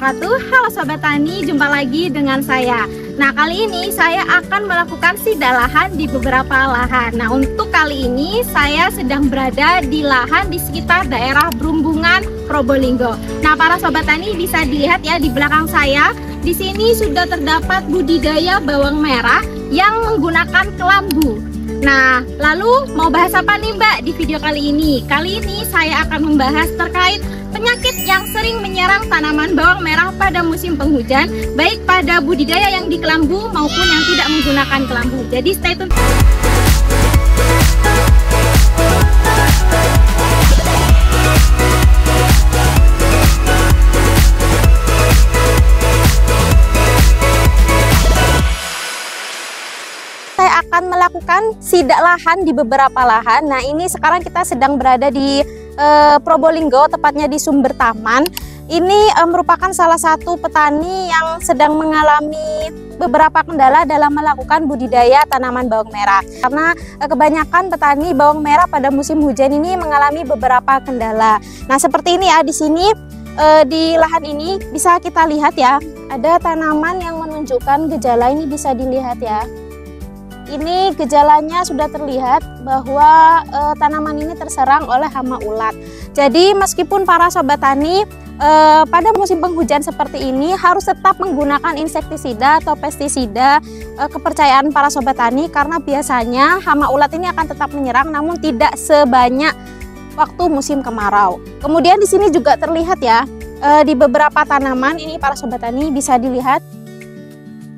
wabarakatuh. Halo Sobat Tani, jumpa lagi dengan saya. Nah, kali ini saya akan melakukan sidak lahan di beberapa lahan. Nah, untuk kali ini saya sedang berada di lahan di sekitar daerah Brumbungan, Probolinggo. Nah, para Sobat Tani bisa dilihat ya di belakang saya. Di sini sudah terdapat budidaya bawang merah yang menggunakan kelambu. Nah, lalu mau bahas apa nih Mbak di video kali ini? Kali ini saya akan membahas terkait penyakit yang sering menyerang tanaman bawang merah pada musim penghujan, baik pada budidaya yang di kelambu maupun yang tidak menggunakan kelambu. Jadi stay tune. Saya akan melakukan sidak lahan di beberapa lahan. Nah, ini sekarang kita sedang berada di Probolinggo, tepatnya di Sumber Taman. Ini merupakan salah satu petani yang sedang mengalami beberapa kendala dalam melakukan budidaya tanaman bawang merah. Karena kebanyakan petani bawang merah pada musim hujan ini mengalami beberapa kendala. Nah, seperti ini ya, di sini di lahan ini bisa kita lihat ya, ada tanaman yang menunjukkan gejala. Ini bisa dilihat ya. Ini gejalanya sudah terlihat bahwa tanaman ini terserang oleh hama ulat. Jadi meskipun para sobat tani pada musim penghujan seperti ini harus tetap menggunakan insektisida atau pestisida, kepercayaan para sobat tani, karena biasanya hama ulat ini akan tetap menyerang namun tidak sebanyak waktu musim kemarau. Kemudian di sini juga terlihat ya, di beberapa tanaman ini para sobat tani bisa dilihat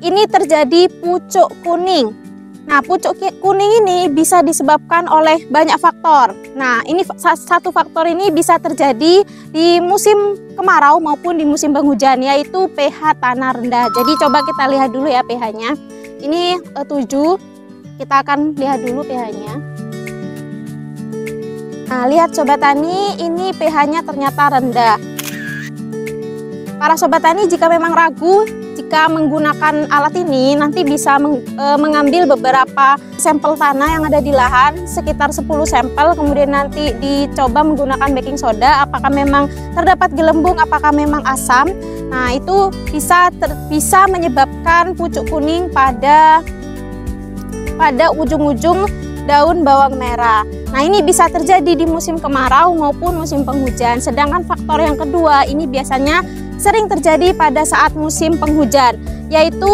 ini terjadi pucuk kuning. Nah, pucuk kuning ini bisa disebabkan oleh banyak faktor. Nah, ini satu faktor ini bisa terjadi di musim kemarau maupun di musim penghujan, yaitu pH tanah rendah. Jadi coba kita lihat dulu ya pH-nya. Ini 7. Kita akan lihat dulu pH-nya. Nah, lihat sobat tani, ini pH-nya ternyata rendah. Para sobat tani jika memang ragu jika menggunakan alat ini, nanti bisa mengambil beberapa sampel tanah yang ada di lahan, sekitar 10 sampel, kemudian nanti dicoba menggunakan baking soda, apakah memang terdapat gelembung, apakah memang asam. Nah, itu bisa menyebabkan pucuk kuning pada ujung-ujung daun bawang merah. Nah, ini bisa terjadi di musim kemarau maupun musim penghujan. Sedangkan faktor yang kedua ini biasanya sering terjadi pada saat musim penghujan, yaitu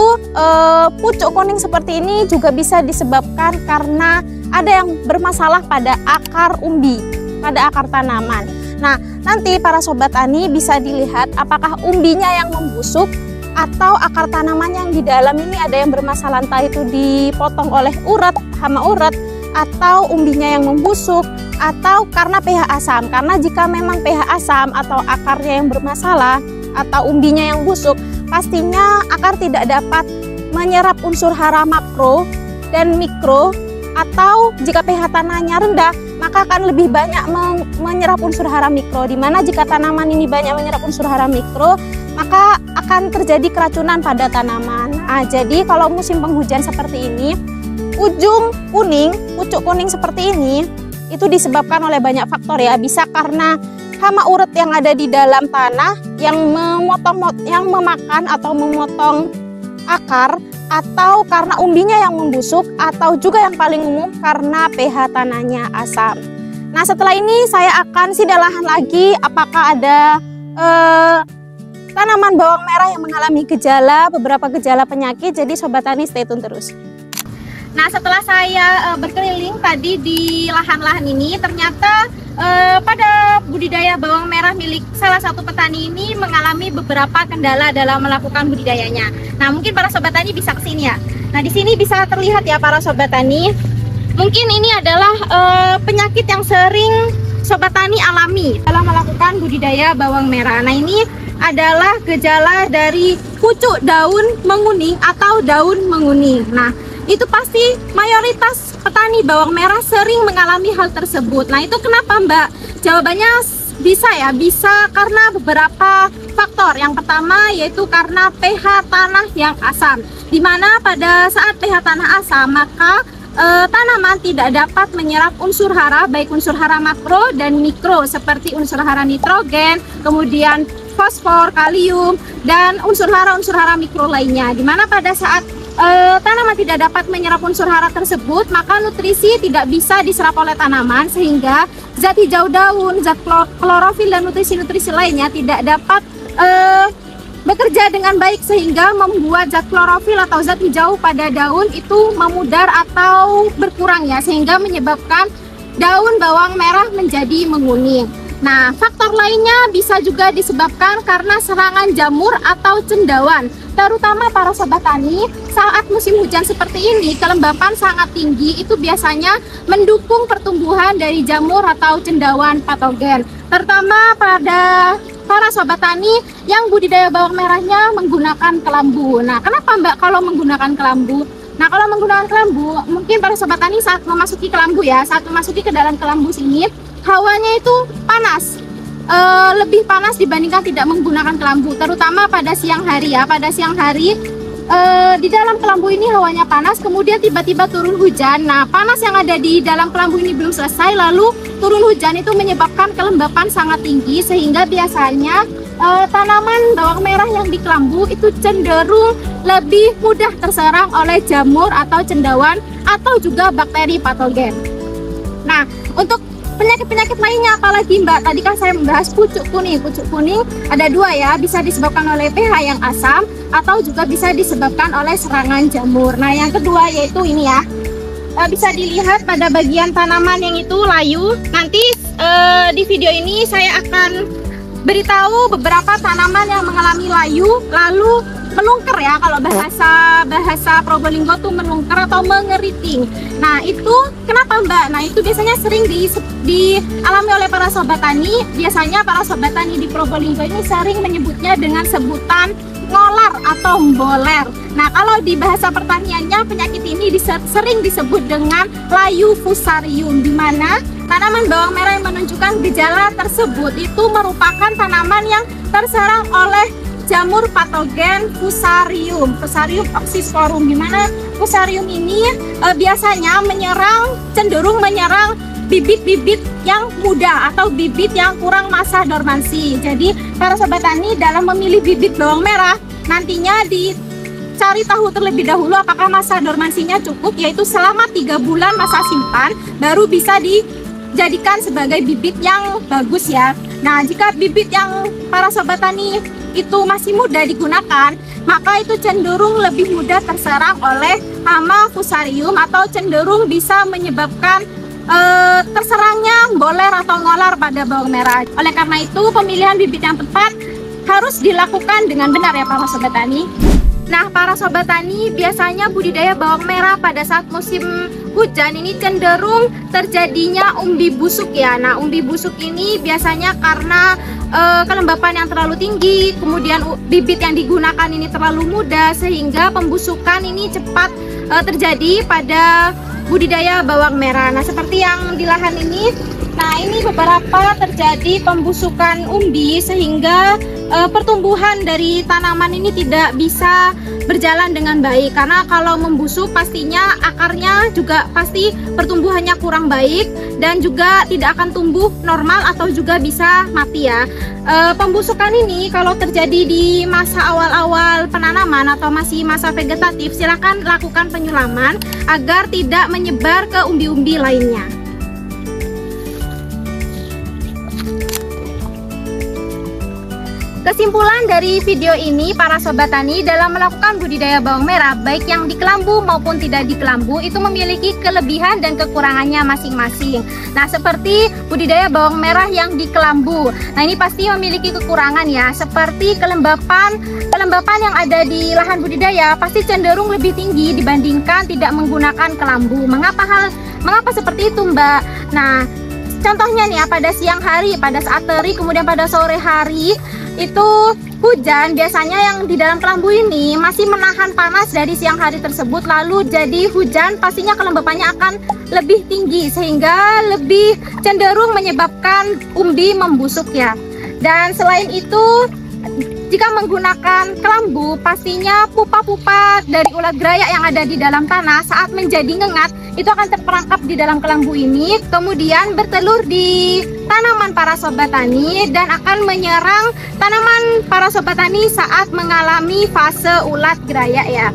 pucuk kuning seperti ini juga bisa disebabkan karena ada yang bermasalah pada akar umbi, pada akar tanaman. Nah, nanti para sobat tani bisa dilihat apakah umbinya yang membusuk atau akar tanaman yang di dalam ini ada yang bermasalah, entah itu dipotong oleh urat, hama urat, atau umbinya yang membusuk, atau karena pH asam. Karena jika memang pH asam atau akarnya yang bermasalah atau umbinya yang busuk, pastinya akar tidak dapat menyerap unsur hara makro dan mikro, atau jika pH tanahnya rendah maka akan lebih banyak menyerap unsur hara mikro, dimana jika tanaman ini banyak menyerap unsur hara mikro maka akan terjadi keracunan pada tanaman. Nah, jadi kalau musim penghujan seperti ini, ujung kuning, pucuk kuning seperti ini itu disebabkan oleh banyak faktor ya. Bisa karena hama urat yang ada di dalam tanah yang memakan atau memotong akar, atau karena umbinya yang membusuk, atau juga yang paling umum karena pH tanahnya asam. Nah, setelah ini saya akan sidak lahan lagi apakah ada tanaman bawang merah yang mengalami beberapa gejala penyakit. Jadi sobat tani stay tune terus. Nah, setelah saya berkeliling tadi di lahan-lahan ini, ternyata pada budidaya bawang merah milik salah satu petani ini mengalami beberapa kendala dalam melakukan budidayanya. Nah, mungkin para sobat tani bisa kesini ya. Nah, di sini bisa terlihat ya para sobat tani, mungkin ini adalah penyakit yang sering sobat tani alami dalam melakukan budidaya bawang merah. Nah, ini adalah gejala dari pucuk daun menguning atau daun menguning. Nah, itu pasti mayoritas petani bawang merah sering mengalami hal tersebut. Nah, itu kenapa Mbak? Jawabannya bisa karena beberapa faktor. Yang pertama yaitu karena pH tanah yang asam, dimana pada saat pH tanah asam maka tanaman tidak dapat menyerap unsur hara, baik unsur hara makro dan mikro seperti unsur hara nitrogen, kemudian fosfor, kalium, dan unsur hara mikro lainnya. Dimana pada saat tanaman tidak dapat menyerap unsur hara tersebut, maka nutrisi tidak bisa diserap oleh tanaman, sehingga zat hijau daun, zat klorofil, dan nutrisi-nutrisi lainnya tidak dapat bekerja dengan baik, sehingga membuat zat klorofil atau zat hijau pada daun itu memudar atau berkurang ya, sehingga menyebabkan daun bawang merah menjadi menguning. Nah, faktor lainnya bisa juga disebabkan karena serangan jamur atau cendawan. Terutama para sobat tani, saat musim hujan seperti ini, kelembapan sangat tinggi, itu biasanya mendukung pertumbuhan dari jamur atau cendawan patogen. Terutama pada para sobat tani yang budidaya bawang merahnya menggunakan kelambu. Nah, kenapa Mbak kalau menggunakan kelambu? Nah, kalau menggunakan kelambu, mungkin para sobat tani saat memasuki kelambu ya, saat memasuki ke dalam kelambu sini, hawanya itu panas, lebih panas dibandingkan tidak menggunakan kelambu, terutama pada siang hari ya. Pada siang hari di dalam kelambu ini hawanya panas, kemudian tiba-tiba turun hujan. Nah, panas yang ada di dalam kelambu ini belum selesai, lalu turun hujan itu menyebabkan kelembapan sangat tinggi, sehingga biasanya tanaman bawang merah yang di kelambu itu cenderung lebih mudah terserang oleh jamur atau cendawan atau juga bakteri patogen. Nah, untuk penyakit-penyakit lainnya apalagi Mbak? Tadi kan saya membahas pucuk kuning. Pucuk kuning ada dua ya, bisa disebabkan oleh pH yang asam atau juga bisa disebabkan oleh serangan jamur. Nah, yang kedua yaitu ini ya, bisa dilihat pada bagian tanaman yang itu layu. Nanti di video ini saya akan beritahu beberapa tanaman yang mengalami layu lalu melungker ya, kalau bahasa Probolinggo tuh melungker atau mengeriting. Nah, itu kenapa Mbak? Nah, itu biasanya sering dialami oleh para sobat tani. Biasanya para sobat tani di Probolinggo ini sering menyebutnya dengan sebutan ngolar atau mboler. Nah, kalau di bahasa pertaniannya penyakit ini sering disebut dengan layu fusarium, di mana tanaman bawang merah yang menunjukkan gejala tersebut itu merupakan tanaman yang terserang oleh jamur patogen Fusarium oxysporum, di mana Fusarium ini biasanya cenderung menyerang bibit-bibit yang muda atau bibit yang kurang masa dormansi. Jadi para sobat tani dalam memilih bibit bawang merah nantinya dicari tahu terlebih dahulu apakah masa dormansinya cukup, yaitu selama 3 bulan masa simpan baru bisa dijadikan sebagai bibit yang bagus ya. Nah, jika bibit yang para sobat tani itu masih muda digunakan, maka itu cenderung lebih mudah terserang oleh hama Fusarium atau cenderung bisa menyebabkan terserangnya mboler atau ngolar pada bawang merah. Oleh karena itu, pemilihan bibit yang tepat harus dilakukan dengan benar ya para sobat tani. Nah, para sobat tani, biasanya budidaya bawang merah pada saat musim hujan ini cenderung terjadinya umbi busuk ya. Nah, umbi busuk ini biasanya karena kelembapan yang terlalu tinggi, kemudian bibit yang digunakan ini terlalu muda, sehingga pembusukan ini cepat terjadi pada budidaya bawang merah. Nah, seperti yang di lahan ini, nah ini beberapa terjadi pembusukan umbi, sehingga pertumbuhan dari tanaman ini tidak bisa berjalan dengan baik, karena kalau membusuk pastinya akarnya juga pasti pertumbuhannya kurang baik dan juga tidak akan tumbuh normal atau juga bisa mati ya. Pembusukan ini kalau terjadi di masa awal-awal penanaman atau masih masa vegetatif, silakan lakukan penyulaman agar tidak menyebar ke umbi-umbi lainnya. Kesimpulan dari video ini, para sobat tani dalam melakukan budidaya bawang merah, baik yang di kelambu maupun tidak di kelambu, itu memiliki kelebihan dan kekurangannya masing-masing. Nah, seperti budidaya bawang merah yang di kelambu, nah ini pasti memiliki kekurangan ya, seperti kelembapan yang ada di lahan budidaya pasti cenderung lebih tinggi dibandingkan tidak menggunakan kelambu. Mengapa seperti itu, Mbak? Nah, contohnya nih ya, pada siang hari, pada saat terik, kemudian pada sore hari itu hujan, biasanya yang di dalam kelambu ini masih menahan panas dari siang hari tersebut, lalu jadi hujan, pastinya kelembapannya akan lebih tinggi sehingga lebih cenderung menyebabkan umbi membusuk ya. Dan selain itu Jika menggunakan kelambu, pastinya pupa-pupa dari ulat gerayak yang ada di dalam tanah saat menjadi ngengat itu akan terperangkap di dalam kelambu ini, kemudian bertelur di tanaman para sobat tani dan akan menyerang tanaman para sobat tani saat mengalami fase ulat gerayak ya.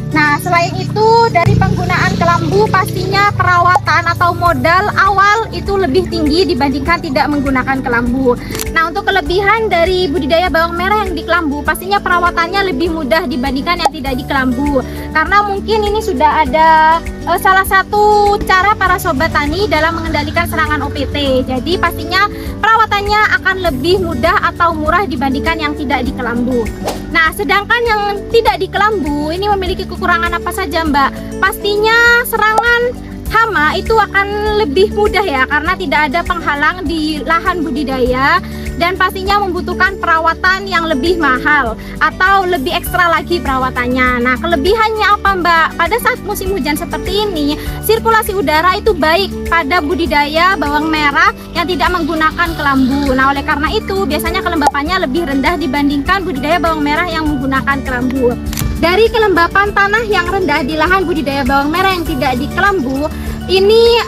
Nah, selain itu dari penggunaan kelambu pastinya perawatan atau modal awal itu lebih tinggi dibandingkan tidak menggunakan kelambu. Nah, untuk kelebihan dari budidaya bawang merah yang di kelambu pastinya perawatannya lebih mudah dibandingkan yang tidak di kelambu. Karena mungkin ini sudah ada salah satu cara para sobat tani dalam mengendalikan serangan OPT. Jadi pastinya perawatannya akan lebih mudah atau murah dibandingkan yang tidak di kelambu. Nah, sedangkan yang tidak di kelambu ini memiliki kekurangan apa saja, Mbak? Pastinya serangan hama itu akan lebih mudah ya, karena tidak ada penghalang di lahan budidaya dan pastinya membutuhkan perawatan yang lebih mahal atau lebih ekstra lagi perawatannya. Nah, kelebihannya apa, Mbak? Pada saat musim hujan seperti ini, sirkulasi udara itu baik pada budidaya bawang merah yang tidak menggunakan kelambu. Nah, oleh karena itu biasanya kelembapannya lebih rendah dibandingkan budidaya bawang merah yang menggunakan kelambu. Dari kelembapan tanah yang rendah di lahan budidaya bawang merah yang tidak di kelambu, ini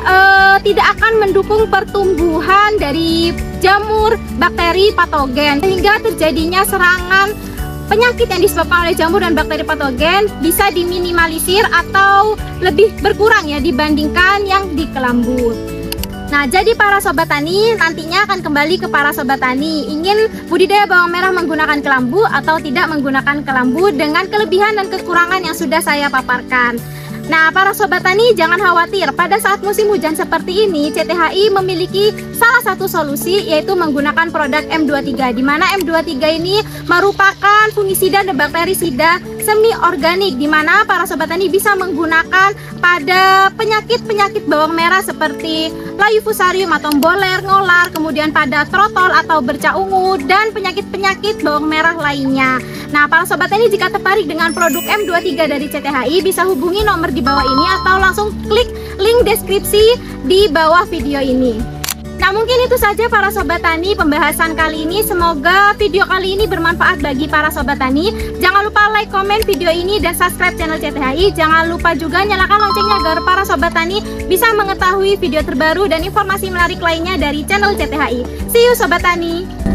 tidak akan mendukung pertumbuhan dari jamur, bakteri, patogen, sehingga terjadinya serangan penyakit yang disebabkan oleh jamur dan bakteri patogen bisa diminimalisir atau lebih berkurang ya dibandingkan yang di kelambu. Nah, jadi para sobat tani nantinya akan kembali ke para sobat tani ingin budidaya bawang merah menggunakan kelambu atau tidak menggunakan kelambu dengan kelebihan dan kekurangan yang sudah saya paparkan. Nah, para sobat tani jangan khawatir, pada saat musim hujan seperti ini CTHI memiliki salah satu solusi yaitu menggunakan produk M23, di mana M23 ini merupakan fungisida dan bakterisida semi organik, di mana para sobat tani bisa menggunakan pada penyakit-penyakit bawang merah seperti layu fusarium atau boler, ngolar, kemudian pada trotol atau bercak ungu dan penyakit-penyakit bawang merah lainnya. Nah, para sobat tani jika tertarik dengan produk M23 dari CTHI bisa hubungi nomor di bawah ini atau langsung klik link deskripsi di bawah video ini. Nah, mungkin itu saja para sobat tani pembahasan kali ini. Semoga video kali ini bermanfaat bagi para sobat tani. Jangan lupa like, komen video ini dan subscribe channel CTHI. Jangan lupa juga nyalakan loncengnya agar para sobat tani bisa mengetahui video terbaru dan informasi menarik lainnya dari channel CTHI. See you sobat tani.